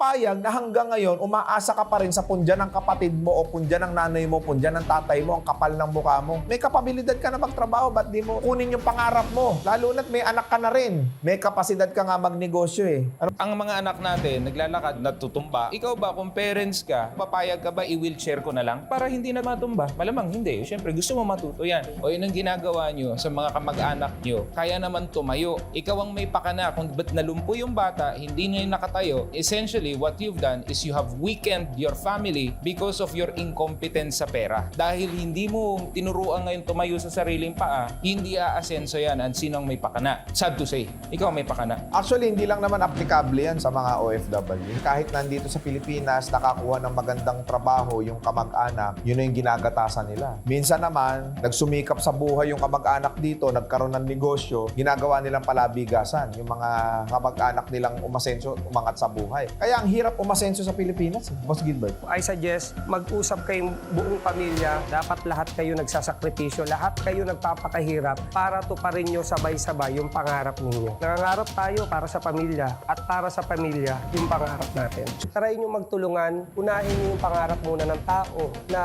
papayag na hanggang ngayon umaasa ka pa rin sa pundyan ng kapatid mo o pundyan ng nanay mo, pundyan ng tatay mo, ang kapal ng mukha mo? May kapabilidad ka na magtrabaho, ba't di mo kunin yung pangarap mo? Lalo na't may anak ka na rin. May kapasidad ka nga magnegosyo eh. Ang mga anak natin, naglalakad, natutumba. Ikaw ba, kung parents ka, papayag ka ba, i-wheelchair ko na lang para hindi na matumba? Malamang hindi. Siyempre, gusto mo matuto yan. O yun ang ginagawa nyo sa mga kamag-anak nyo. Kaya naman tumayo. Ikaw ang may pakana. Kung ba't nalumpo yung bata, hindi na yung nakatayo. Essentially, what you've done is you have weakened your family because of your incompetence sa pera. Dahil hindi mo tinuruan ngayon tumayo sa sariling paa, hindi aasenso yan ang sinong may pakana. Sad to say, ikaw may pakana. Actually, hindi lang naman applicable yan sa mga OFW. Kahit nandito sa Pilipinas, nakakuha ng magandang trabaho yung kamag-anak, yun na yung ginagatasan nila. Minsan naman, nagsumikap sa buhay yung kamag-anak dito, nagkaroon ng negosyo, ginagawa nilang palabigasan. Yung mga kamag-anak nilang umasenso, umangat sa buhay. Kaya ang hirap umasenso sa Pilipinas. Boss Gilbert. I suggest mag-usap kayong buong pamilya. Dapat lahat kayo nagsasakripisyo, lahat kayo nagpapakahirap para tuparin nyo sabay-sabay yung pangarap ninyo. Nangangarap tayo para sa pamilya at para sa pamilya yung pangarap natin. Try nyo magtulungan, unahin nyo yung pangarap muna ng tao na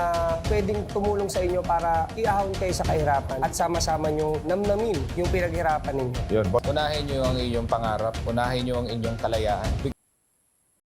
pwedeng tumulong sa inyo para iahon kayo sa kahirapan at sama-sama nyo namnamin yung pinaghirapan ninyo. Yun, boss. Unahin nyo ang inyong pangarap, unahin nyo ang inyong kalayaan.